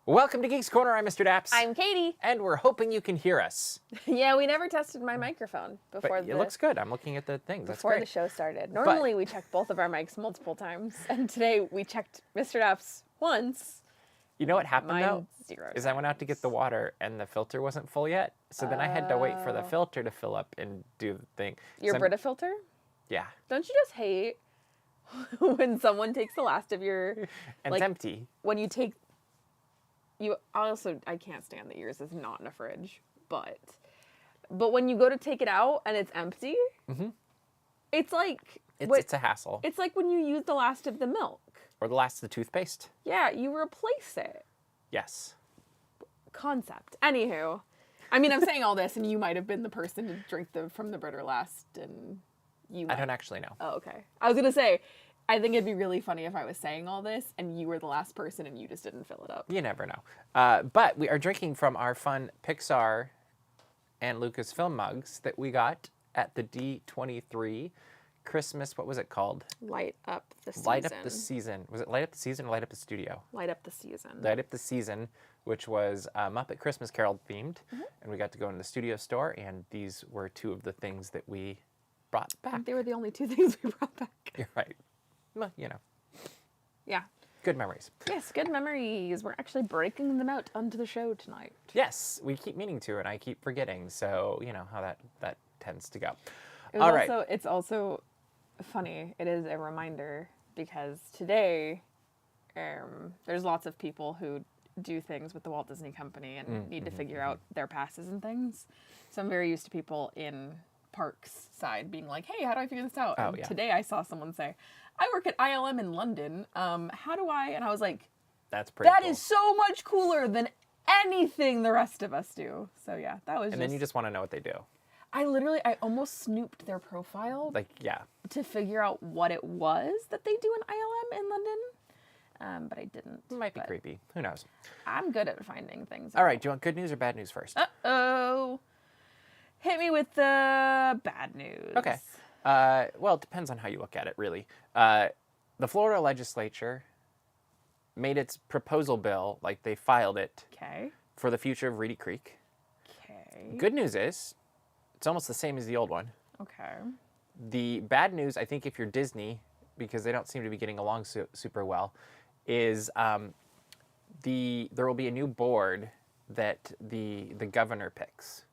Welcome to Geeks Corner. I'm Mr. Daps. I'm Katie. And we're hoping you can hear us. Yeah, we never tested my microphone before. But it looks good. I'm looking at the things. That's before great. the show started. Normally we check both of our mics multiple times, and today we checked Mr. Daps once. You know what happened though? 0 is I went out to get the water and the filter wasn't full yet. So then I had to wait for the filter to fill up and do the thing. Your Brita filter? Yeah. Don't you just hate when someone takes the last of your... And it's empty. When you take... I can't stand that yours is not in a fridge, but when you go to take it out and it's empty, it's like... It's a hassle. It's like when you use the last of the milk. Or the last of the toothpaste. Yeah, you replace it. Yes. Concept. Anywho, I mean, I'm saying all this, and you might have been the person to drink from the Brita last, and you might... I don't actually know. Oh, okay. I was going to say, I think it'd be really funny if I was saying all this, and you were the last person, and you just didn't fill it up. You never know. But we are drinking from our fun Pixar and Lucasfilm mugs that we got at the D23 Christmas, what was it called? Light Up the Season. Light Up the Season. Was it Light Up the Season or Light Up the Studio? Light Up the Season. Light Up the Season, which was Muppet Christmas Carol themed. And we got to go into the studio store, and these were two of the things that we brought back. I think they were the only two things we brought back. You're right. Well, you know. Yeah. Good memories. Yes, good memories. We're actually breaking them out onto the show tonight. Yes, we keep meaning to, and I keep forgetting. So, you know how that tends to go. It's also funny. It is a reminder because today there's lots of people who do things with the Walt Disney Company and need to figure out their passes and things. So I'm very used to people in parks side being like, hey, how do I figure this out? Oh, and yeah. Today I saw someone say, I work at ILM in London. How do I? And I was like, that's pretty That cool. is so much cooler than anything the rest of us do. So yeah, that was And then you just want to know what they do. I almost snooped their profile. Like, yeah. To figure out what it was that they do in ILM in London. But I didn't. It might be creepy. Who knows? I'm good at finding things. All right. Do you want good news or bad news first? Uh-oh. Hit me with the bad news. Okay. Well, it depends on how you look at it, really. The Florida legislature made its proposal bill, like they filed it, for the future of Reedy Creek. Okay. Good news is, it's almost the same as the old one. Okay. The bad news, I think if you're Disney, because they don't seem to be getting along super well, is there will be a new board that the governor picks.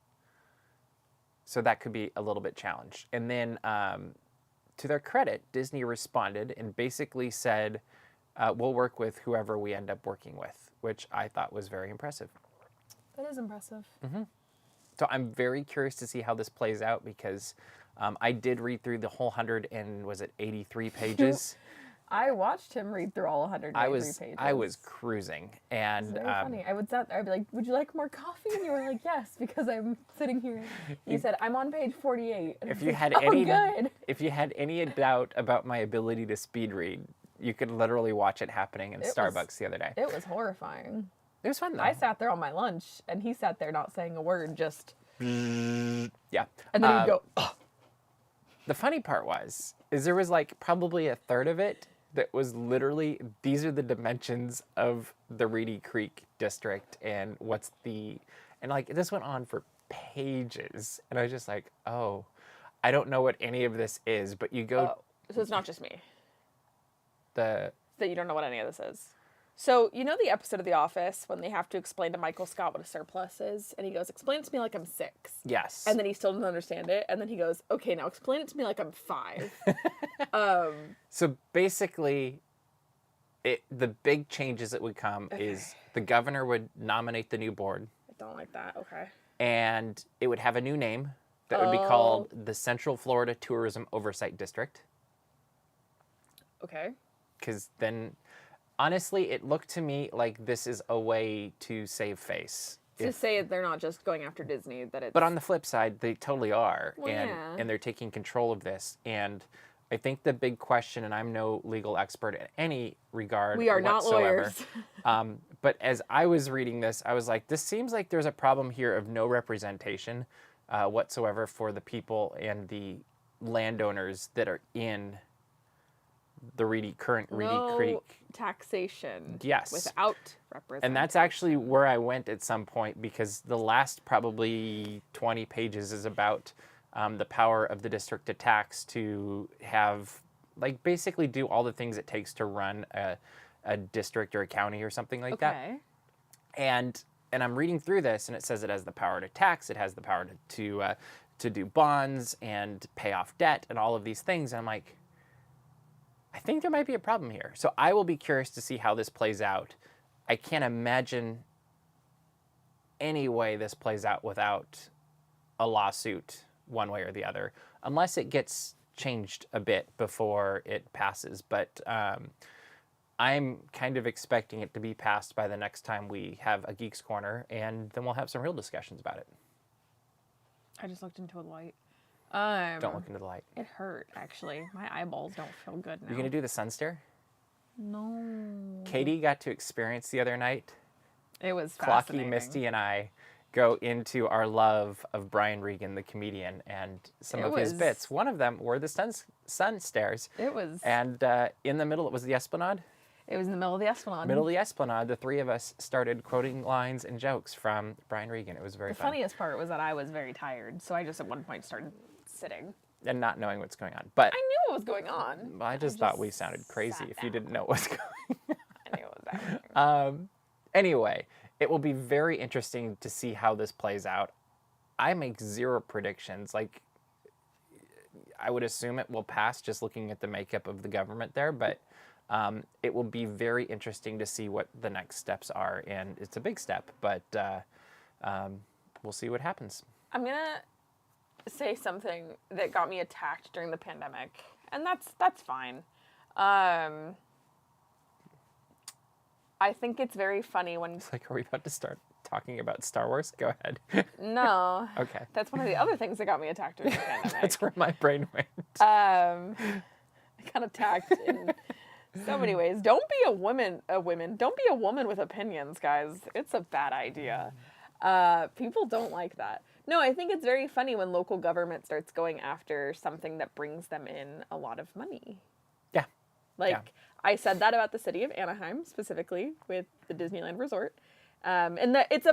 So that could be a little bit challenged. And then, to their credit, Disney responded and basically said, we'll work with whoever we end up working with, which I thought was very impressive. That is impressive. So I'm very curious to see how this plays out because I did read through the whole 83 pages. I watched him read through all 183 pages. I was cruising, and very funny. I'd be like, "Would you like more coffee?" And you were like, "Yes," because I'm sitting here. You said, "I'm on page 48." And if you had if you had any doubt about my ability to speed read, you could literally watch it happening in Starbucks the other day. It was horrifying. It was fun though. I sat there on my lunch, and he sat there not saying a word, just yeah. And then he'd go. Ugh. The funny part is there was like probably a third of it that was literally, these are the dimensions of the Reedy Creek district and and like this went on for pages. And I was just like, oh, I don't know what any of this is, but you go. So it's not just me. That you don't know what any of this is. So, you know the episode of The Office when they have to explain to Michael Scott what a surplus is? And he goes, explain it to me like I'm 6. Yes. And then he still doesn't understand it. And then he goes, okay, now explain it to me like I'm 5. So basically, the big changes that would come is the governor would nominate the new board. I don't like that. Okay. And it would have a new name that would be called the Central Florida Tourism Oversight District. Okay. Because then... honestly, it looked to me like this is a way to save face. To say they're not just going after Disney, that it's... But on the flip side, they totally are. Well, and they're taking control of this. And I think the big question, and I'm no legal expert in any regard we are whatsoever, not lawyers. But as I was reading this, I was like, this seems like there's a problem here of no representation whatsoever for the people and the landowners that are in the current Reedy No Creek. taxation. Yes. Without representation. And that's actually where I went at some point, because the last probably 20 pages is about the power of the district to tax, to have, like, basically do all the things it takes to run a district or a county or something like that. Okay. And I'm reading through this, and it says it has the power to tax, it has the power to do bonds and pay off debt and all of these things. And I'm like, I think there might be a problem here. So I will be curious to see how this plays out. I can't imagine any way this plays out without a lawsuit one way or the other, unless it gets changed a bit before it passes. But I'm kind of expecting it to be passed by the next time we have a Geeks Corner, and then we'll have some real discussions about it. I just looked into a light. Don't look into the light. It hurt, actually. My eyeballs don't feel good now. You're going to do the sun stare? No. Katie got to experience the other night. It was Clocky, fascinating. Misty, and I go into our love of Brian Regan, the comedian, and some of his bits. One of them were the sun stares. It was. And in the middle, it was the Esplanade. It was in the middle of the Esplanade. Middle of the Esplanade, the three of us started quoting lines and jokes from Brian Regan. It was very fun. The funniest part was that I was very tired, so I just at one point started sitting. And not knowing what's going on. But I knew what was going on. I just thought we sounded crazy if you didn't know what was going on. I knew what was happening. Anyway, it will be very interesting to see how this plays out. I make zero predictions. Like, I would assume it will pass just looking at the makeup of the government there, but it will be very interesting to see what the next steps are. And it's a big step, but we'll see what happens. I'm going to say something that got me attacked during the pandemic, and that's fine. I think it's very funny when... It's like, are we about to start talking about Star Wars? Go ahead. No. Okay. That's one of the other things that got me attacked during the pandemic. That's where my brain went. I got attacked in so many ways. Don't be a woman. Don't be a woman with opinions, guys. It's a bad idea. People don't like that. No, I think it's very funny when local government starts going after something that brings them in a lot of money. Yeah. Like, Yeah. I said that about the city of Anaheim, specifically with the Disneyland Resort. And that it's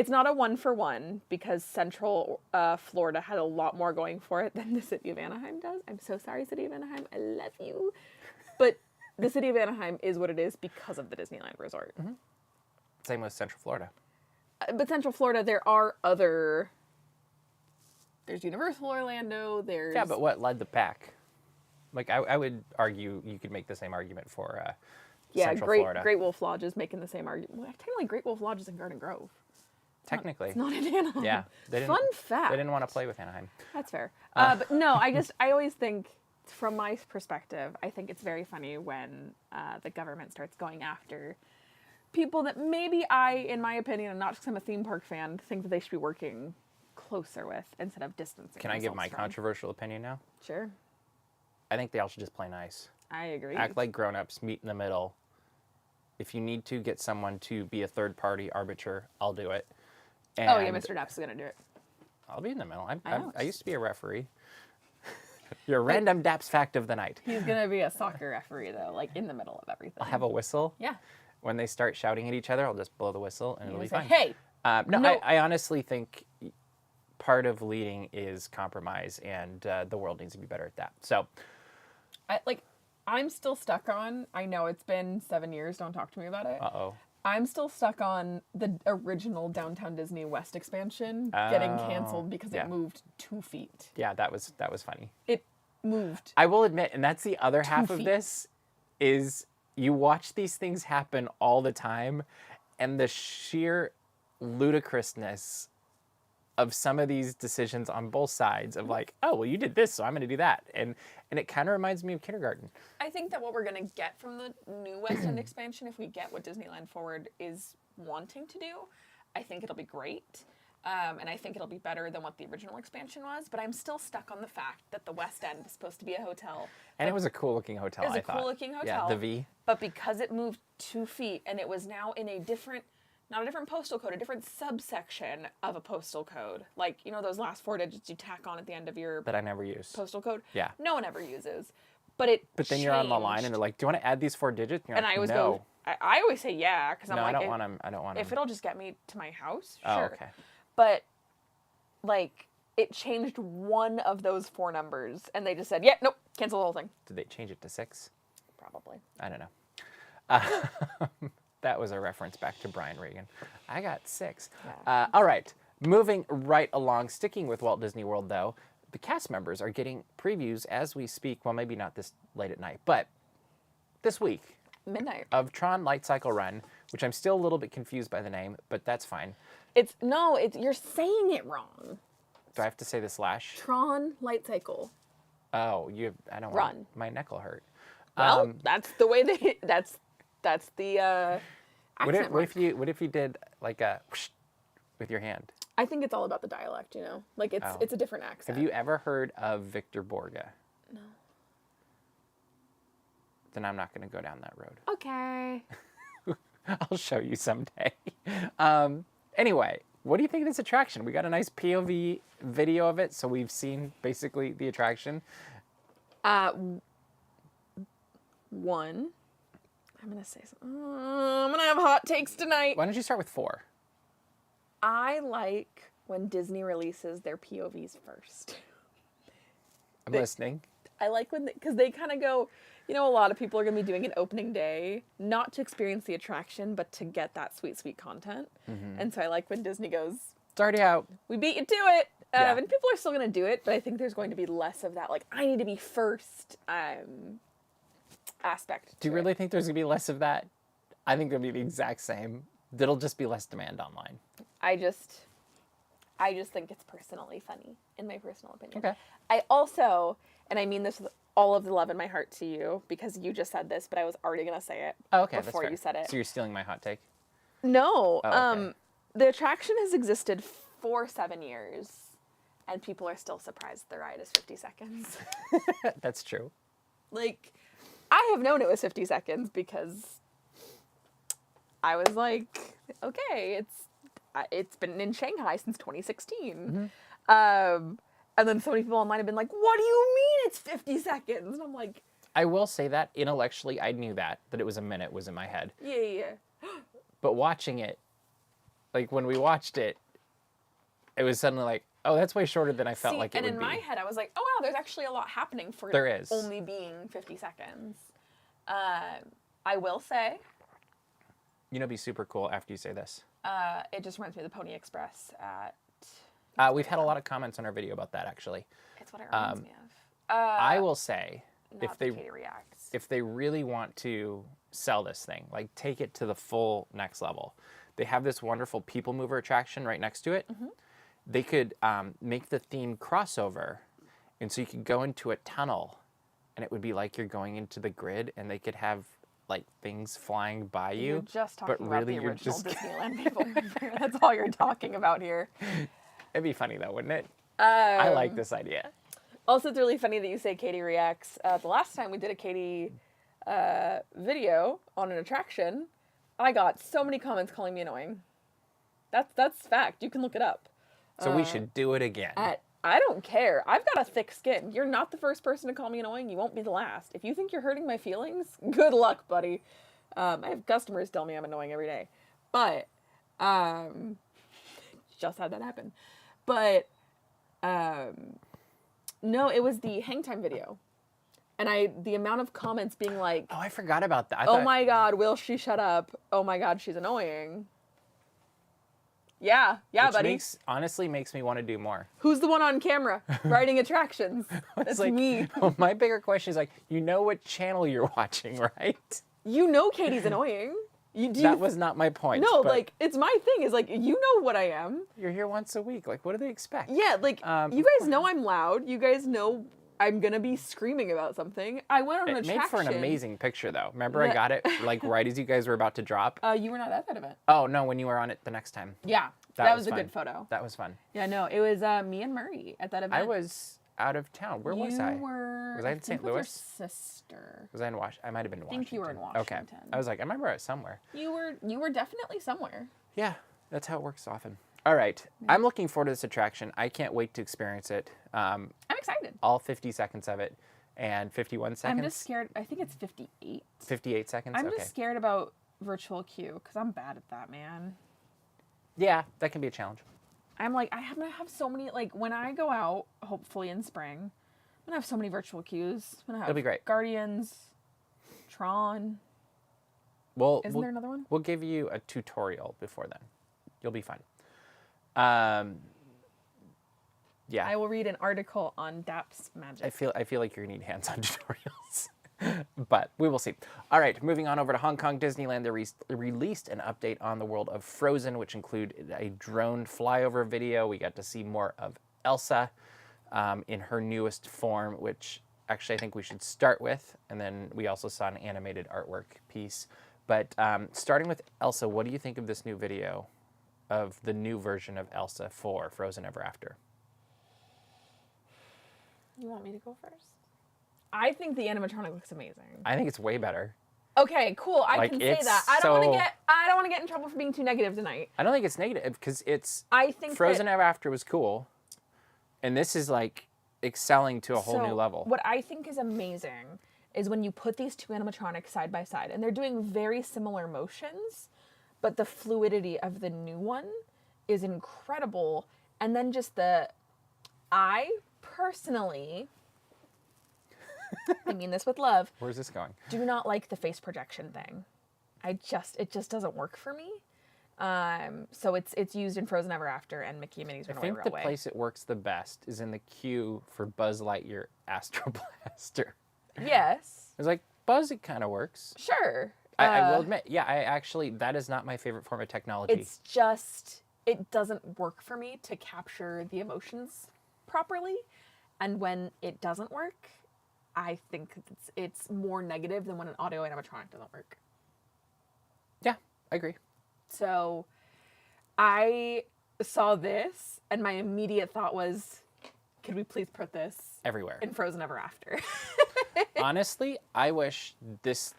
not a one-for-one, because Central Florida had a lot more going for it than the city of Anaheim does. I'm so sorry, city of Anaheim. I love you. But the city of Anaheim is what it is because of the Disneyland Resort. Mm-hmm. Same with Central Florida. But Central Florida, there's Universal Orlando, there's... Yeah, but what led the pack? Like, I would argue you could make the same argument for Central Florida. Great Wolf Lodge is making the same argument. Well, technically, Great Wolf Lodge is in Garden Grove. Technically. It's not in Anaheim. Yeah. Fun fact. They didn't want to play with Anaheim. That's fair. But no, I always think, from my perspective, I think it's very funny when the government starts going after people that maybe in my opinion, and not just because I'm a theme park fan, think that they should be working closer with instead of distancing. Can I give my from. controversial opinion now? Sure. I think they all should just play nice. I agree. Act like grown-ups, meet in the middle. If you need to get someone to be a third-party arbiter, I'll do it. And oh yeah, Mr. Depp's gonna do it. I'll be in the middle. I used to be a referee. Your random Daps fact of the night. He's gonna be a soccer referee though, like in the middle of everything. I'll have a whistle. Yeah. When they start shouting at each other, I'll just blow the whistle and it'll be say, fine. hey. No, no. I honestly think part of leading is compromise, and the world needs to be better at that. So, I'm still stuck on, I know it's been 7 years, don't talk to me about it. uh-oh. I'm still stuck on the original Downtown Disney West expansion getting canceled because yeah. it moved 2 feet. Yeah, that was funny. It moved. I will admit, and that's the other half 2 of feet. this, is you watch these things happen all the time, and the sheer ludicrousness of some of these decisions on both sides of like, oh, well, you did this, so I'm going to do that. And it kind of reminds me of kindergarten. I think that what we're going to get from the new West End expansion, if we get what Disneyland Forward is wanting to do, I think it'll be great. And I think it'll be better than what the original expansion was. But I'm still stuck on the fact that the West End is supposed to be a hotel. And it was a cool-looking hotel, I thought. It was a cool-looking hotel. Yeah, the V. But because it moved 2 feet and it was now in a different... not a different postal code, a different subsection of a postal code. Like, you know those last 4 digits you tack on at the end of your That I never used. postal code? Yeah. No one ever uses. But then you're on the line and they're like, "Do you want to add these 4 digits?" And you're And like, I always "No." I always say yeah, because I'm No, like, I don't want them. I don't want them. if it'll just get me to my house, Oh, sure. okay. But like, it changed one of those 4 numbers, and they just said, "Yeah, nope, cancel the whole thing." Did they change it to 6? Probably. I don't know. That was a reference back to Brian Regan. I got 6. Yeah. All right. Moving right along, sticking with Walt Disney World, though, the cast members are getting previews as we speak. Well, maybe not this late at night, but this week. Midnight. Of Tron Light Cycle Run, which I'm still a little bit confused by the name, but that's fine. It's you're saying it wrong. Do I have to say the slash? Tron Light Cycle. Oh, I don't Run. want my neck will hurt. Well, that's the way that's the accent. What if you did like a whoosh with your hand? I think it's all about the dialect, you know? Like it's a different accent. Have you ever heard of Victor Borge? No. Then I'm not going to go down that road. Okay. I'll show you someday. Anyway, what do you think of this attraction? We got a nice POV video of it, so we've seen basically the attraction. One. I'm gonna say something. I'm gonna have hot takes tonight. Why don't you start with 4? I like when Disney releases their POVs first. I'm listening. I like because they kind of go, you know, a lot of people are going to be doing an opening day, not to experience the attraction, but to get that sweet, sweet content. Mm-hmm. And so I like when Disney goes, "It's already out. We beat you to it." Yeah. And people are still going to do it, but I think there's going to be less of that, like, I need to be first aspect. Do you really think there's going to be less of that? I think there'll be the exact same. There'll just be less demand online. I just think it's personally funny, in my personal opinion. Okay. I also, and I mean this with all of the love in my heart to you, because you just said this, but I was already going to say it before you said it. So you're stealing my hot take? No. Oh, okay. The attraction has existed for 7 years, and people are still surprised the ride is 50 seconds. That's true. Like, I have known it was 50 seconds because I was like, okay, it's been in Shanghai since 2016. Mm-hmm. And then so many people online have been like, what do you mean it's 50 seconds? And I'm like... I will say that intellectually I knew that it was a minute was in my head. Yeah. But watching it, like when we watched it, it was suddenly like, oh, that's way shorter than I felt like it would be. And in my head, I was like, oh, wow, there's actually a lot happening for there is. Only being 50 seconds. I will say... You know, it'd be super cool after you say this. It just reminds me of the Pony Express at... We've had a lot of comments on our video about that, actually. It's what it reminds me of. I will say, if they really want to sell this thing, like take it to the full next level, they have this wonderful People Mover attraction right next to it. Mm-hmm. They could make the theme crossover, and so you could go into a tunnel, and it would be like you're going into the grid, and they could have like things flying by you. You're just talking but about really the original Disneyland People Mover. That's all you're talking about here. It'd be funny though, wouldn't it? I like this idea. Also, it's really funny that you say Katie reacts. The last time we did a Katie video on an attraction, I got so many comments calling me annoying. That's fact. You can look it up. So we should do it again. I don't care. I've got a thick skin. You're not the first person to call me annoying. You won't be the last. If you think you're hurting my feelings, good luck, buddy. I have customers tell me I'm annoying every day. But, just had that happen. But, no, it was the hang time video. And the amount of comments being like... Oh, I forgot about that. Oh my God, will she shut up? Oh my God, she's annoying. Yeah, Which buddy. Honestly makes me want to do more. Who's the one on camera riding attractions? That's like, me. Well, my bigger question is like, you know what channel you're watching, right? You know Katie's annoying. That was not my point. No, like, it's my thing. Is like, you know what I am. You're here once a week. Like, what do they expect? Yeah, like, you guys know I'm loud. You guys know I'm going to be screaming about something. I went on an attraction. It made for an amazing picture, though. Remember, I got it, like, right as you guys were about to drop? You were not at that event. Oh, no, when you were on it the next time. Yeah, that was a fun. good photo. That was fun. Yeah, no, it was me and Murray at that event. I was out of town. Where was I? Was I in St. Louis? With your sister. Was I in Washington? I might have been in Washington. I think you were in Washington. Okay. I was like, I remember I was somewhere. You were definitely somewhere. Yeah, that's how it works often. All right. Yeah. I'm looking forward to this attraction. I can't wait to experience it. I'm excited. All 50 seconds of it. and 51 seconds. I'm just scared. I think it's 58. 58 seconds? I'm okay. just scared about virtual queue because I'm bad at that, man. Yeah, that can be a challenge. I'm like, I'm going to have so many, like, when I go out, hopefully in spring, I'm going to have so many virtual queues. I'm going to have It'll be great. Guardians, Tron. Well, Isn't there another one? We'll give you a tutorial before then. You'll be fine. Yeah. I will read an article on DAP's magic. I feel like you're going to need hands-on tutorials. But we will see. All right, moving on over to Hong Kong Disneyland. They released an update on the world of Frozen, which included a drone flyover video. We got to see more of Elsa in her newest form, which actually I think we should start with. And then we also saw an animated artwork piece. But starting with Elsa, what do you think of this new video of the new version of Elsa for Frozen Ever After? You want me to go first? I think the animatronic looks amazing. I think it's way better. Okay, cool. I can say that. I don't want to get in trouble for being too negative tonight. I don't think it's negative because I think Frozen Ever After was cool, and this is like excelling to a whole new level. What I think is amazing is when you put these two animatronics side by side, and they're doing very similar motions, but the fluidity of the new one is incredible. And then just I personally, I mean this with love. Where's this going? Do not like the face projection thing. It just doesn't work for me. So it's used in Frozen Ever After and Mickey and Minnie's Runaway Railway. I think the place it works the best is in the queue for Buzz Lightyear Astro Blaster. Yes. It's like, Buzz, it kind of works. Sure. I will admit, yeah, that is not my favorite form of technology. It's just, it doesn't work for me to capture the emotions properly. And when it doesn't work, I think it's more negative than when an audio animatronic doesn't work. Yeah, I agree. So I saw this and my immediate thought was, could we please put this everywhere in Frozen Ever After? Honestly, I wish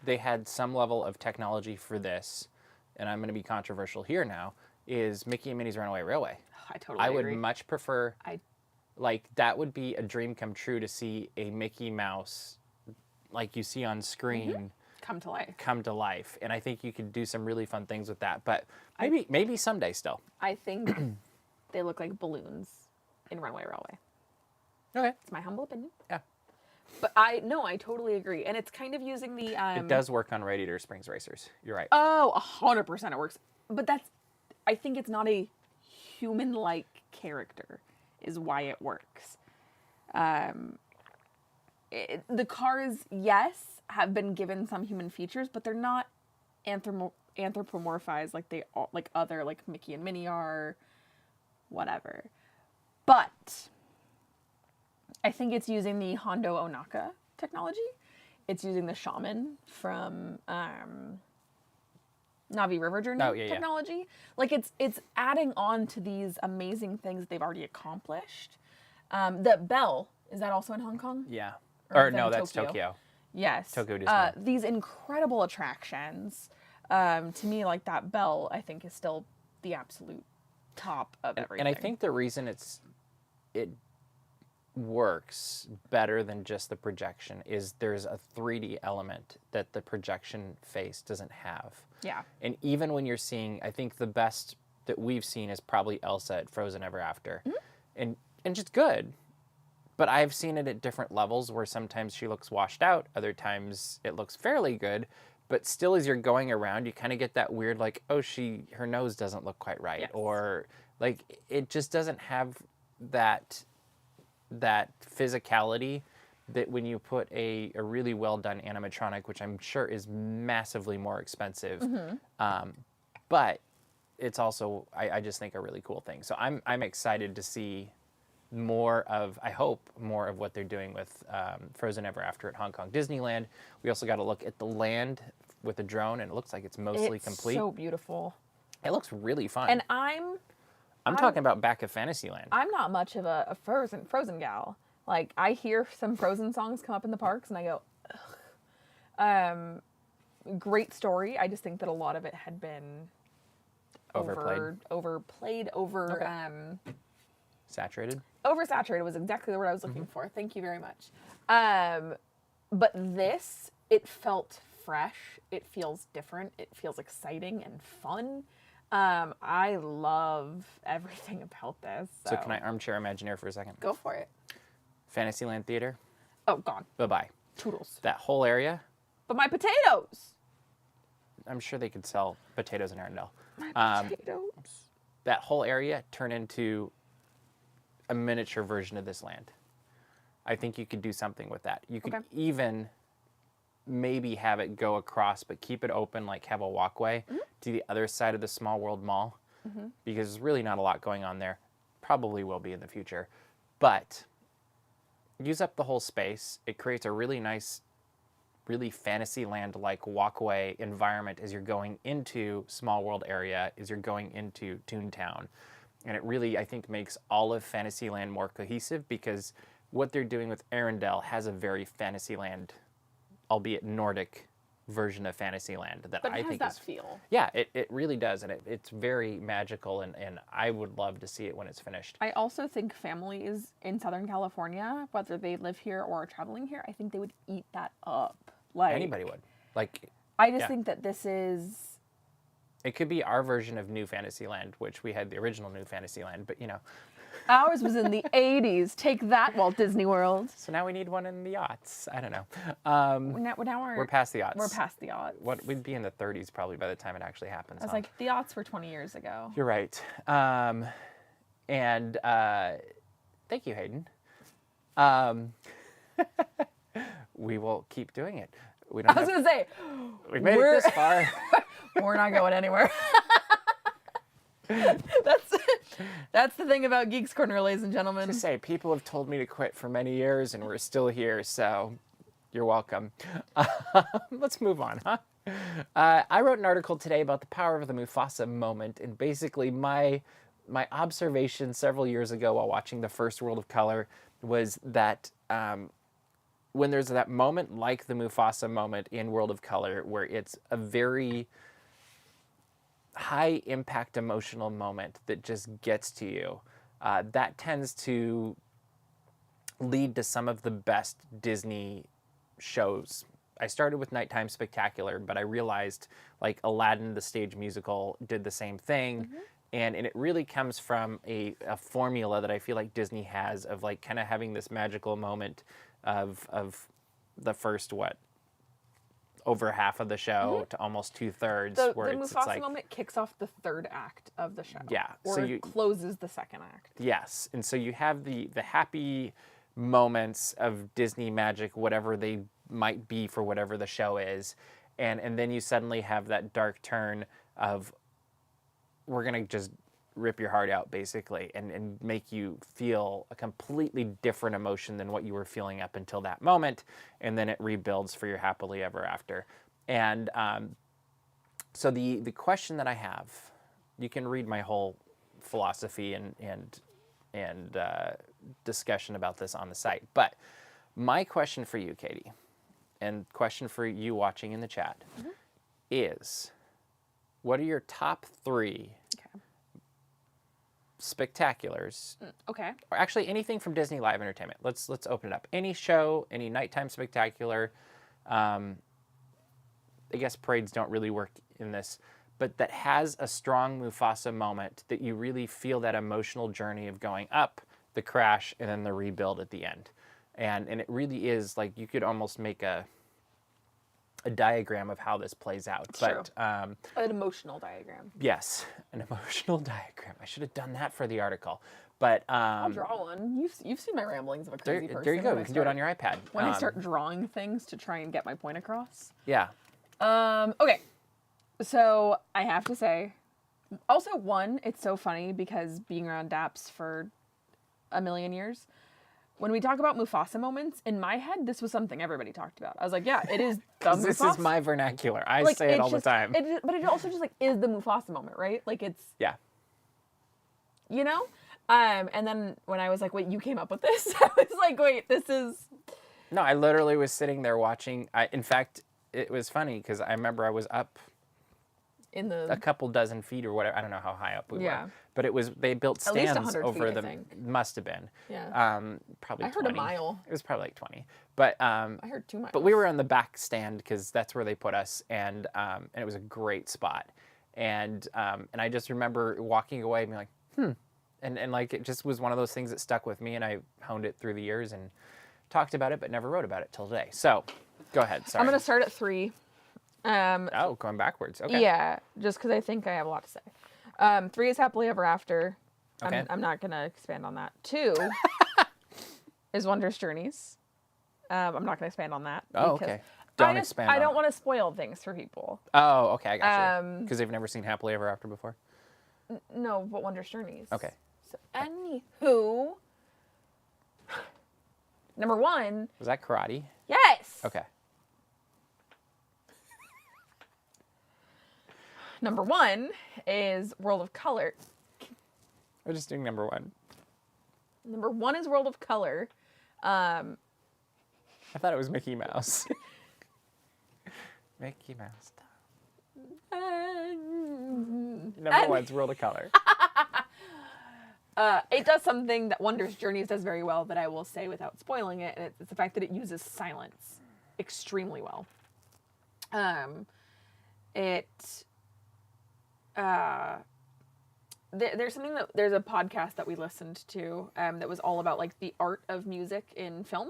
they had some level of technology for this, and I'm going to be controversial here now, is Mickey and Minnie's Runaway Railway. I totally agree. I would much prefer, like, that would be a dream come true to see a Mickey Mouse, like you see on screen, come to life. And I think you could do some really fun things with that, but maybe someday still. I think they look like balloons in Runaway Railway. Okay. It's my humble opinion. Yeah. But I totally agree. And it's kind of using the... it does work on Radiator Springs Racers. You're right. Oh, 100% it works. But I think it's not a human-like character is why it works. The cars, yes, have been given some human features, but they're not anthropomorphized like other, like Mickey and Minnie are, whatever. But I think it's using the Hondo Onaka technology. It's using the shaman from Na'vi River Journey technology. Yeah. Like it's adding on to these amazing things they've already accomplished. The Bell, is that also in Hong Kong? Yeah. Or no, that's Tokyo. Yes. Tokyo Disney. These incredible attractions. To me, like that Bell, I think is still the absolute top of everything. And I think the reason it works better than just the projection is there's a 3D element that the projection face doesn't have. Yeah. And even when you're seeing, I think the best that we've seen is probably Elsa at Frozen Ever After. Mm-hmm. And just good. But I've seen it at different levels where sometimes she looks washed out, other times it looks fairly good, but still as you're going around, you kind of get that weird like, oh, her nose doesn't look quite right. Yes. Or like it just doesn't have that physicality that when you put a really well done animatronic, which I'm sure is massively more expensive, but it's also I just think a really cool thing. So I'm excited to see I hope more of what they're doing with Frozen Ever After at Hong Kong Disneyland. We also got to look at the land with the drone, and it looks like it's mostly complete. It's so beautiful. It looks really fun. And I'm talking about back of Fantasyland. I'm not much of a Frozen gal. Like, I hear some Frozen songs come up in the parks, and I go, ugh. Great story. I just think that a lot of it had been overplayed, saturated. Oversaturated was exactly the word I was looking for. Thank you very much. But this, it felt fresh. It feels different. It feels exciting and fun. I love everything about this. So can I armchair Imagineer for a second? Go for it. Fantasyland Theater, Oh, gone. bye-bye. Toodles. That whole area, But my potatoes. I'm sure they could sell potatoes in Arendelle. My potatoes. That whole area turn into a miniature version of this land. I think you could do something with that. You could Okay. even maybe have it go across, but keep it open, like have a walkway to the other side of the Small World Mall, because there's really not a lot going on there. Probably will be in the future, but use up the whole space. It creates a really nice, really Fantasyland-like walkway environment as you're going into Small World area, as you're going into Toontown. And it really, I think, makes all of Fantasyland more cohesive, because what they're doing with Arendelle has a very Fantasyland, albeit Nordic, version of Fantasyland that But I it has think that is... feel. Yeah, it really does, and it's very magical, and I would love to see it when it's finished. I also think families in Southern California, whether they live here or are traveling here, I think they would eat that up. Like Anybody would. Like, I just yeah. think that this is It could be our version of New Fantasyland, which we had the original New Fantasyland, but ours was in the 80s. Take that, Walt Disney World. So now we need one in the aughts. I don't know. Now We're past the aughts. We're past the aughts. What we'd be in the 30s probably by the time it actually happens. I was like, the aughts were 20 years ago. You're right. And thank you, Hayden. We will keep doing it. We don't I was have, gonna say, we've made it this far. we're not going anywhere. That's the thing about Geeks Corner, ladies and gentlemen. To say, people have told me to quit for many years, and we're still here, so you're welcome. Let's move on, huh? I wrote an article today about the power of the Mufasa moment, and basically my observation several years ago while watching the first World of Color was that when there's that moment like the Mufasa moment in World of Color, where it's a very high impact emotional moment that just gets to you, that tends to lead to some of the best Disney shows. I started with Nighttime Spectacular, but I realized like Aladdin, the stage musical, did the same thing. And it really comes from a formula that I feel like Disney has of like kind of having this magical moment of the first, over half of the show to almost 2/3. The where Mufasa it's like, moment kicks off the third act of the show. Yeah, Or so it closes the second act. Yes, and so you have the happy moments of Disney magic, whatever they might be for whatever the show is, and then you suddenly have that dark turn of, we're gonna just rip your heart out basically, and make you feel a completely different emotion than what you were feeling up until that moment, and then it rebuilds for your happily ever after. And so the question that I have, you can read my whole philosophy and discussion about this on the site, but my question for you, Katie, and question for you watching in the chat, is, what are your top 3 spectaculars, Okay. or actually anything from Disney Live Entertainment? Let's open it up. Any show, any nighttime spectacular. I guess parades don't really work in this, but that has a strong Mufasa moment that you really feel that emotional journey of going up, the crash, and then the rebuild at the end. And it really is like you could almost make a diagram of how this plays out. True. But An emotional diagram. yes, an emotional diagram. I should have done that for the article. But I'll draw one. You've seen my ramblings of a crazy person. there you go. when You I can do it start- on your iPad. When I start drawing things to try and get my point across. Yeah. Okay. So I have to say, also one, it's so funny because being around DAPS for a million years, when we talk about Mufasa moments, in my head, this was something everybody talked about. I was like, yeah, it is the Mufasa. This is my vernacular. I Like, say it it's all just- the time. But it also just like is the Mufasa moment, right? Like it's, Yeah. you know? And then when I was like, wait, you came up with this? I was like, wait, this is... No, I literally was sitting there watching. In fact, it was funny because I remember I was up In a the couple dozen feet or whatever. I don't know how high up we Yeah. were, but they built At least stands 100 over feet, I them. think. Must have been. Yeah. Probably I heard 20. a mile. It was probably like 20. But I heard 2 miles. but we were on the back stand because that's where they put us, and it was a great spot. And I just remember walking away and being like, and like it just was one of those things that stuck with me, and I honed it through the years and talked about it, but never wrote about it till today. So, go ahead. Sorry. I'm gonna start at 3. Oh, going backwards. Okay. Yeah, just because I think I have a lot to say. 3 is Happily Ever After. Okay. I'm not gonna expand on that. 2 is Wondrous Journeys. I'm not gonna expand on that. Oh, because okay. Don't expand. I don't want to spoil things for people. Oh, okay, I got you. Because they've never seen Happily Ever After before. No, but Wondrous Journeys. Okay. So, anywho, number 1. Was that karate? Yes. Okay. Number 1 is World of Color. We're just doing number 1. Number 1 is World of Color. I thought it was Mickey Mouse. Mickey Mouse. Number 1's World of Color. It does something that Wondrous Journeys does very well that I will say without spoiling it, and it's the fact that it uses silence extremely well. There's a podcast that we listened to that was all about like the art of music in film,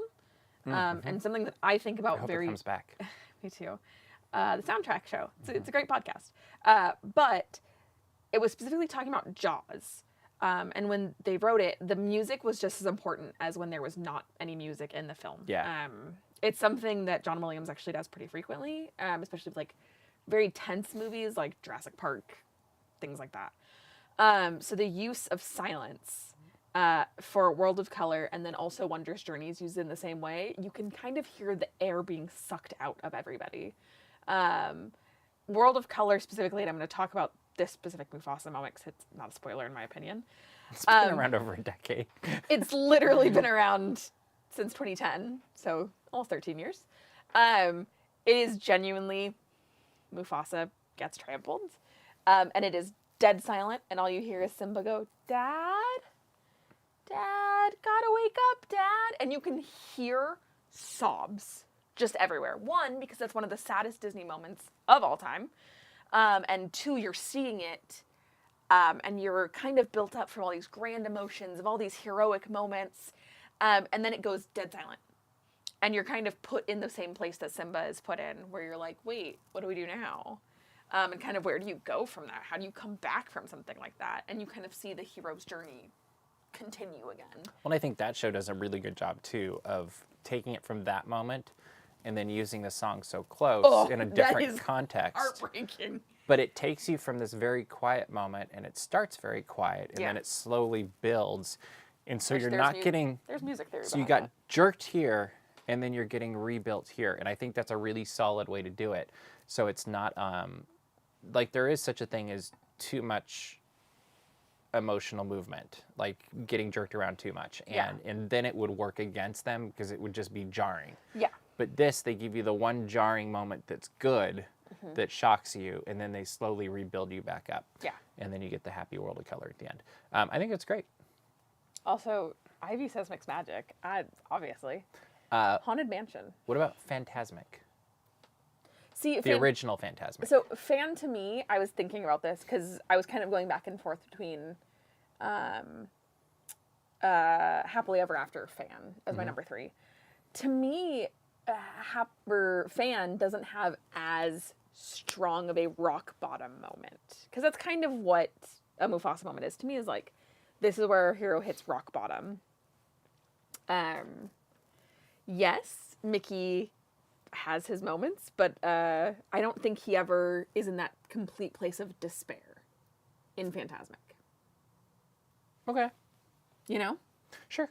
and something that I think about I hope very. it comes back. Me too. The soundtrack show. It's a great podcast, but it was specifically talking about Jaws. And when they wrote it, the music was just as important as when there was not any music in the film. Yeah. It's something that John Williams actually does pretty frequently, especially with like very tense movies like Jurassic Park, things like that. So the use of silence for World of Color and then also Wondrous Journeys used in the same way, you can kind of hear the air being sucked out of everybody. World of Color specifically, and I'm going to talk about this specific Mufasa moment because it's not a spoiler in my opinion. It's been around over a decade. It's literally been around since 2010, so almost 13 years. It is genuinely Mufasa gets trampled, and it is dead silent, and all you hear is Simba go, "Dad, Dad, gotta wake up, Dad," and you can hear sobs just everywhere. 1, because that's one of the saddest Disney moments of all time. And 2, you're seeing it, and you're kind of built up from all these grand emotions of all these heroic moments, and then it goes dead silent. And you're kind of put in the same place that Simba is put in, where you're like, wait, what do we do now? And kind of where do you go from that? How do you come back from something like that? And you kind of see the hero's journey continue again. Well, I think that show does a really good job, too, of taking it from that moment and then using the song so close in a different context. Heartbreaking. But it takes you from this very quiet moment, and it starts very quiet, and Yeah. then it slowly builds. And so Which you're there's not getting... There's music theory So you behind got jerked here, and then you're getting rebuilt here. And I think that's a really solid way to do it. So it's not... like, there is such a thing as too much emotional movement, like getting jerked around too much. And then it would work against them because it would just be jarring. Yeah. But this, they give you the one jarring moment that's good, that shocks you, and then they slowly rebuild you back up. Yeah. And then you get the happy World of Color at the end. I think it's great. Also, Ivy says mixed magic. Obviously. Haunted Mansion. What about Phantasmic? See, The original Phantasmic. So, Fan to me, I was thinking about this because I was kind of going back and forth between Happily Ever After Fan as my number 3. To me, Fan doesn't have as strong of a rock bottom moment. Because that's kind of what a Mufasa moment is. To me, is like, this is where our hero hits rock bottom. Yes, Mickey has his moments, but I don't think he ever is in that complete place of despair in Phantasmic. Okay. You know? Sure.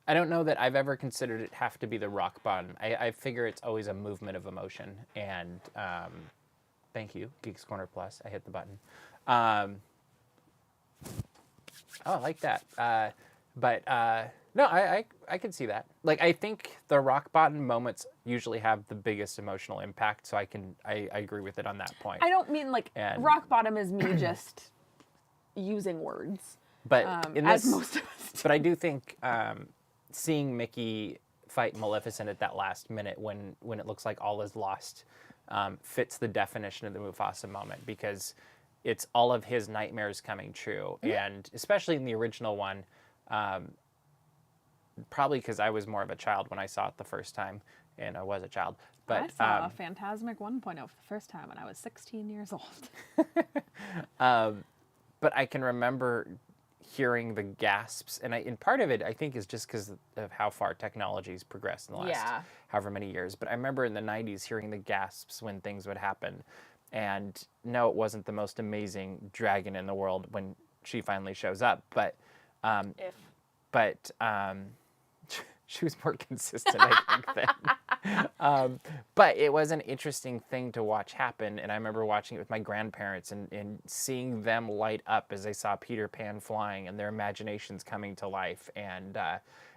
I don't know that I've ever considered it have to be the rock bottom. I figure it's always a movement of emotion. And thank you, Geeks Corner Plus. I hit the button. Oh, I like that. But No, I could see that. Like, I think the rock bottom moments usually have the biggest emotional impact, so I agree with it on that point. I don't mean like And- rock bottom is me just using words. But in as this, most of us do. but I do think seeing Mickey fight Maleficent at that last minute when it looks like all is lost fits the definition of the Mufasa moment, because it's all of his nightmares coming true, and especially in the original one. Probably because I was more of a child when I saw it the first time, and I was a child. But I saw Phantasmic 1.0 for the first time when I was 16 years old. but I can remember hearing the gasps, and part of it I think is just because of how far technology's progressed in the last however many years. But I remember in the 90s hearing the gasps when things would happen, and no, it wasn't the most amazing dragon in the world when she finally shows up, but she was more consistent, I think, then. But it was an interesting thing to watch happen, and I remember watching it with my grandparents and seeing them light up as they saw Peter Pan flying and their imaginations coming to life, and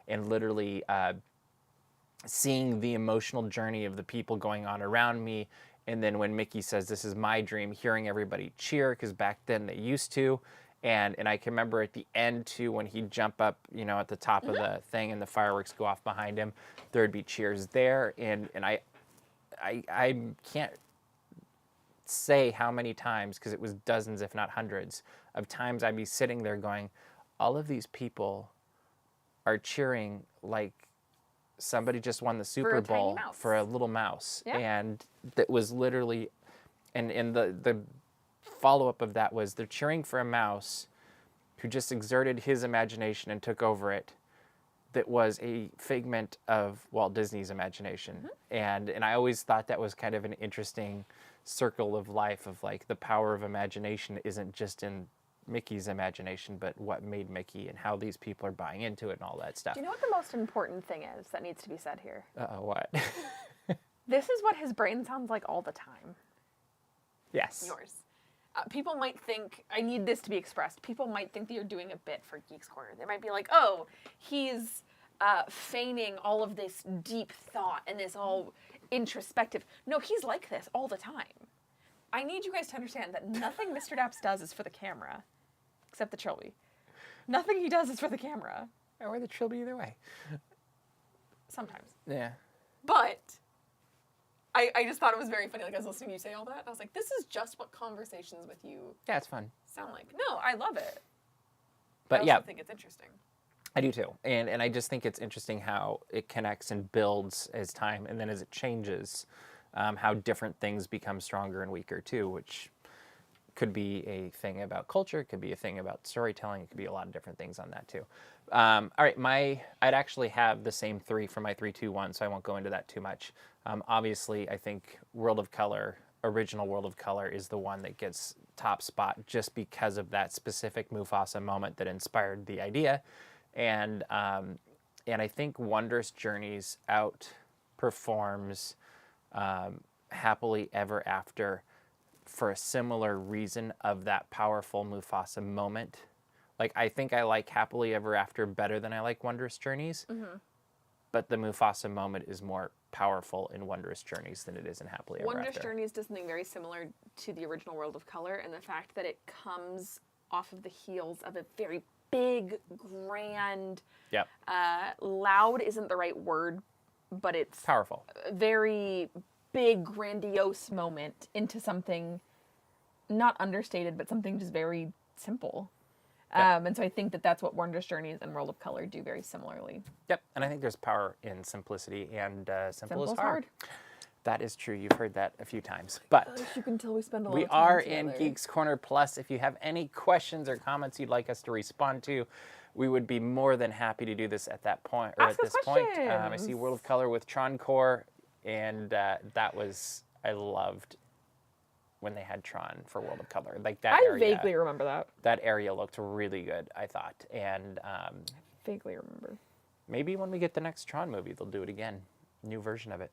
literally seeing the emotional journey of the people going on around me. And then when Mickey says, "This is my dream," hearing everybody cheer, because back then they used to. And I can remember at the end, too, when he'd jump up, at the top of the thing and the fireworks go off behind him, there'd be cheers there. And I can't say how many times, because it was dozens, if not hundreds, of times I'd be sitting there going, all of these people are cheering like somebody just won the Super Bowl for a little mouse. Yeah. And that was literally, and the follow-up of that was they're cheering for a mouse who just exerted his imagination and took over it, that was a figment of Walt Disney's imagination. And I always thought that was kind of an interesting circle of life, of like the power of imagination isn't just in Mickey's imagination, but what made Mickey and how these people are buying into it and all that stuff. Do you know what the most important thing is that needs to be said here? What? This is what his brain sounds like all the time. Yes. Yours. People might think, I need this to be expressed. People might think that you're doing a bit for Geeks Corner. They might be like, oh, he's feigning all of this deep thought and this all introspective. No, he's like this all the time. I need you guys to understand that nothing Mr. Daps does is for the camera, except the Trilby. Nothing he does is for the camera. Or the Trilby either way. Sometimes. Yeah. But I just thought it was very funny. Like, I was listening to you say all that, and I was like, this is just what conversations with you Yeah, it's fun. sound like. No, I love it. But I yeah, also think it's interesting. I do too. And I just think it's interesting how it connects and builds as time, and then as it changes, how different things become stronger and weaker too, which could be a thing about culture, it could be a thing about storytelling, it could be a lot of different things on that too. All right, I'd actually have the same three for my 3, 2, 1, so I won't go into that too much. Obviously, I think original World of Color is the one that gets top spot, just because of that specific Mufasa moment that inspired the idea. And I think Wondrous Journeys outperforms Happily Ever After for a similar reason of that powerful Mufasa moment. Like, I think I like Happily Ever After better than I like Wondrous Journeys, but the Mufasa moment is more powerful in Wondrous Journeys than it is in Happily Ever After. Wondrous Journeys does something very similar to the original World of Color, and the fact that it comes off of the heels of a very big, grand, Yep. Loud isn't the right word, but it's Powerful. a very big, grandiose moment into something not understated, but something just very simple. Yep. And so I think that that's what Wondrous Journeys and World of Color do very similarly. Yep, and I think there's power in simplicity, and simple is Simple's hard. That is true. You've heard that a few times. But As you can tell, we spend a lot we of time are together. in Geeks Corner Plus. If you have any questions or comments you'd like us to respond to, we would be more than happy to do this at that point. Or Ask at us this point, I questions. see World of Color with Tron Core, and that was, I loved when they had Tron for World of Color. Like that I area, vaguely remember that. that area looked really good, I thought. And Vaguely remember. maybe when we get the next Tron movie, they'll do it again. New version of it.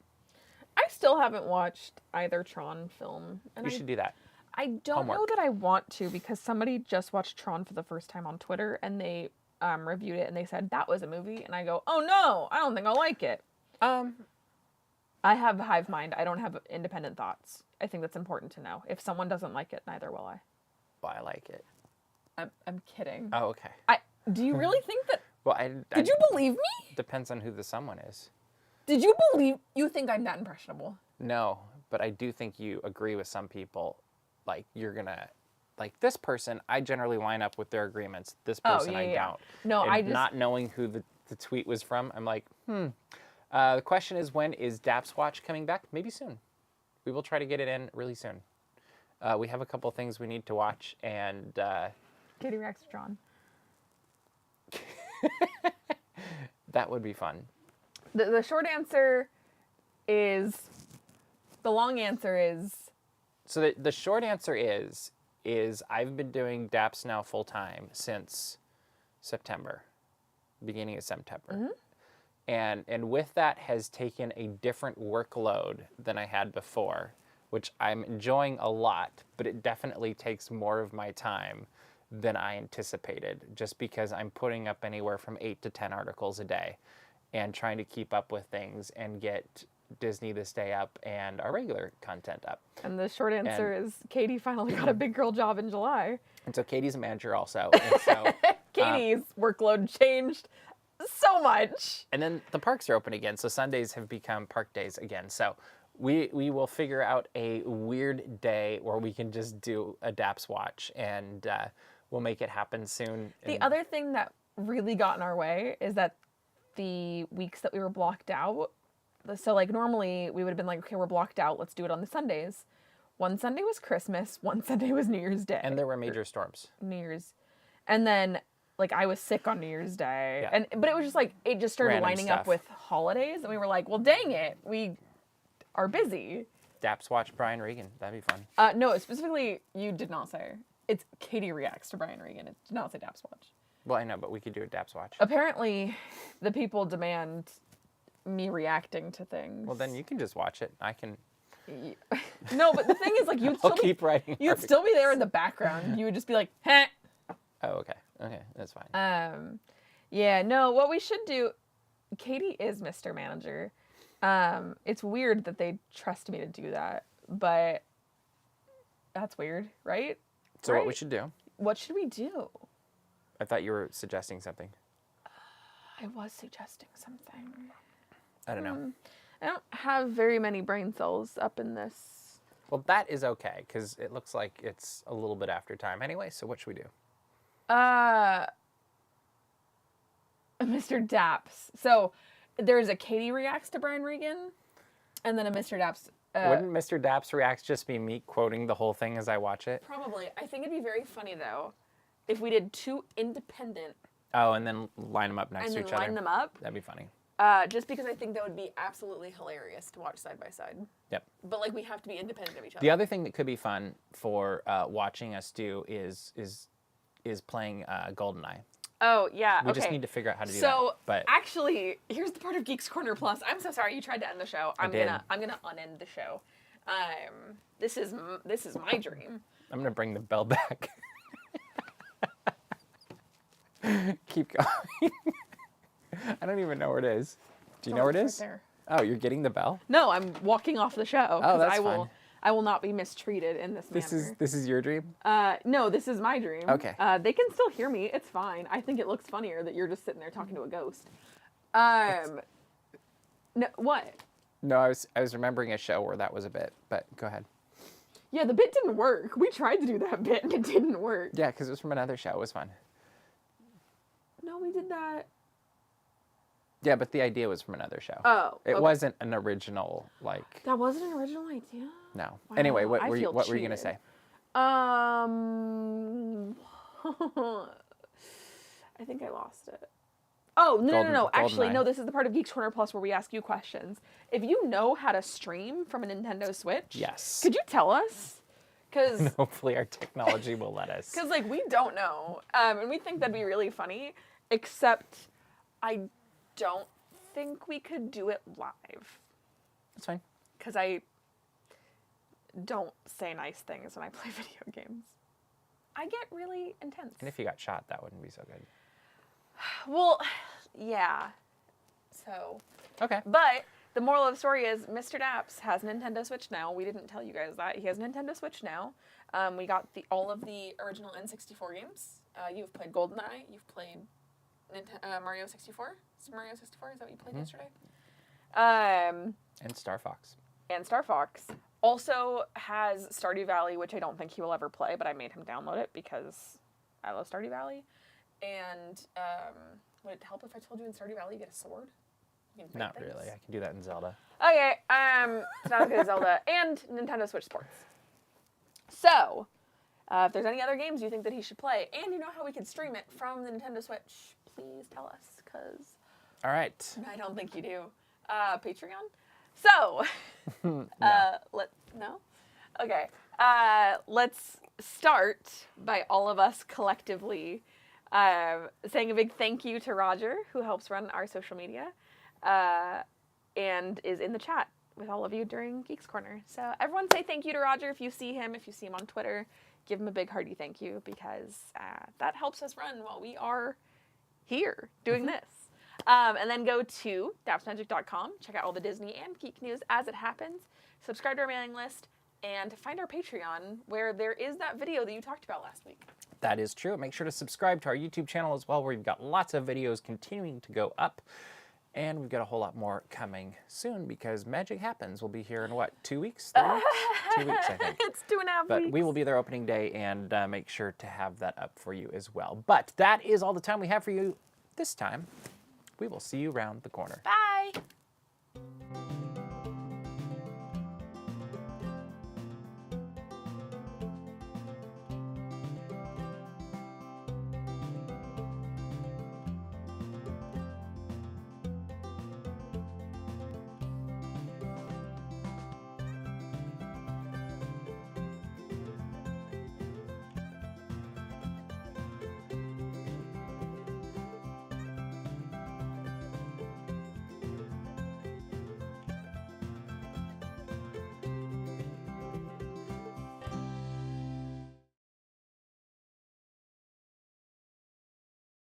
I still haven't watched either Tron film. And You should do that. I don't know Homework. that I want to, because somebody just watched Tron for the first time on Twitter, and they reviewed it and they said that was a movie, and I go, oh no, I don't think I'll like it. I have hive mind. I don't have independent thoughts. I think that's important to know. If someone doesn't like it, neither will I. Well, I like it. I'm kidding. Oh, okay. Do you really think that? Well, Did you believe me? Depends on who the someone is. Did you believe? You think I'm that impressionable? No, but I do think you agree with some people. Like, you're gonna, like, this person, I generally line up with their agreements. This person, I don't. No, and I just not knowing who the tweet was from, I'm like, The question is, when is Daps Watch coming back? Maybe soon. We will try to get it in really soon. We have a couple things we need to watch, and Katie reacts to John. that would be fun. The short answer is, the long answer is. So the short answer is I've been doing DAPS now full time since September, beginning of September. And with that has taken a different workload than I had before, which I'm enjoying a lot, but it definitely takes more of my time than I anticipated, just because I'm putting up anywhere from 8 to 10 articles a day and trying to keep up with things and get Disney This Day up and our regular content up. And the short answer is Katie finally got a big girl job in July. And so Katie's a manager also. And so Katie's workload changed so much. And then the parks are open again, so Sundays have become park days again. So we will figure out a weird day where we can just do a DAPS watch, and we'll make it happen soon. The other thing that really got in our way is that the weeks that we were blocked out, so like normally we would have been like, okay, we're blocked out, let's do it on the Sundays. One Sunday was Christmas, one Sunday was New Year's Day. And there were major storms. New Year's. And then like I was sick on New Year's Day. Yeah. But it was just like, it just started Random lining stuff. up with holidays, and we were like, well, dang it, we are busy. DAPS watch Brian Regan. That'd be fun. No, specifically, you did not say. It's Katie reacts to Brian Regan. It did not say DAPS watch. Well, I know, but we could do a DAPS watch. Apparently, the people demand me reacting to things. Well, then you can just watch it. I can. No, but the thing is, like, I'll keep writing. You'd still be there in the background. You would just be like, heh. Oh, okay. Okay, that's fine. Yeah, no, what we should do, Katie is Mr. Manager. It's weird that they trust me to do that, but that's weird, right? So right? what we should do? What should we do? I thought you were suggesting something. I was suggesting something. I don't know. I don't have very many brain cells up in this. Well, that is okay, because it looks like it's a little bit after time anyway, so what should we do? Mr. Daps. So there's a Katie reacts to Brian Regan, and then a Mr. Daps. Wouldn't Mr. Daps reacts just be me quoting the whole thing as I watch it? Probably. I think it'd be very funny though, if we did two independent. Oh, and then line them up next to each other. Line them up. That'd be funny. Just because I think that would be absolutely hilarious to watch side by side. Yep. But like we have to be independent of each other. The other thing that could be fun for watching us do is playing GoldenEye. Oh yeah. We just need to figure out how to do that. So But actually, here's the part of Geeks Corner Plus. I'm so sorry you tried to end the show. I'm gonna unend the show. This is my dream. I'm gonna bring the bell back. Keep going. I don't even know where it is. Do you know where it is? Right there. Oh, you're getting the bell? No, I'm walking off the show. Oh, that's fine. fine. I will not be mistreated in this manner. This is your dream? No, this is my dream. Okay. They can still hear me. It's fine. I think it looks funnier that you're just sitting there talking to a ghost. No, what? No, I was remembering a show where that was a bit, but go ahead. Yeah, the bit didn't work. We tried to do that bit and it didn't work. Yeah, because it was from another show. It was fun. No, we did that. Yeah, but the idea was from another show. Oh, It okay. wasn't an original, like... That wasn't an original idea? No. Wow, Anyway, what I were feel you going to cheated. say? I think I lost it. Oh, no. Actually, GoldenEye. no, this is the part of Geeks Corner Plus where we ask you questions. If you know how to stream from a Nintendo Switch, Yes. could you tell us? Because Hopefully our technology will let us. like, we don't know. And we think that'd be really funny, except I don't think we could do it live. That's fine. Because I don't say nice things when I play video games. I get really intense. And if you got shot, that wouldn't be so good. Well, yeah. So, Okay. but the moral of the story is Mr. Daps has a Nintendo Switch now. We didn't tell you guys that. He has a Nintendo Switch now. We got all of the original N64 games. You've played GoldenEye. You've played Mario 64. Super Mario 64, is that what you played yesterday? And Star Fox. And Star Fox. Also has Stardew Valley, which I don't think he will ever play, but I made him download it because I love Stardew Valley. And would it help if I told you in Stardew Valley you get a sword? Not really. I can do that in Zelda. Okay, it's not as good as Zelda. And Nintendo Switch Sports. So, if there's any other games you think that he should play, and you know how we can stream it from the Nintendo Switch, please tell us, because All right. I don't think you do. Patreon? So, no? Okay. Let's start by all of us collectively saying a big thank you to Roger, who helps run our social media, and is in the chat with all of you during Geeks Corner. So everyone say thank you to Roger if you see him on Twitter. Give him a big hearty thank you, because that helps us run while we are here doing this. And then go to dapsmagic.com, check out all the Disney and geek news as it happens, subscribe to our mailing list, and find our Patreon, where there is that video that you talked about last week. That is true. Make sure to subscribe to our YouTube channel as well, where we've got lots of videos continuing to go up. And we've got a whole lot more coming soon, because Magic Happens will be here in what, 2 weeks? 3 weeks? 2 weeks, I think. It's 2.5 weeks. But we will be there opening day, and make sure to have that up for you as well. But that is all the time we have for you this time. We will see you around the corner. Bye.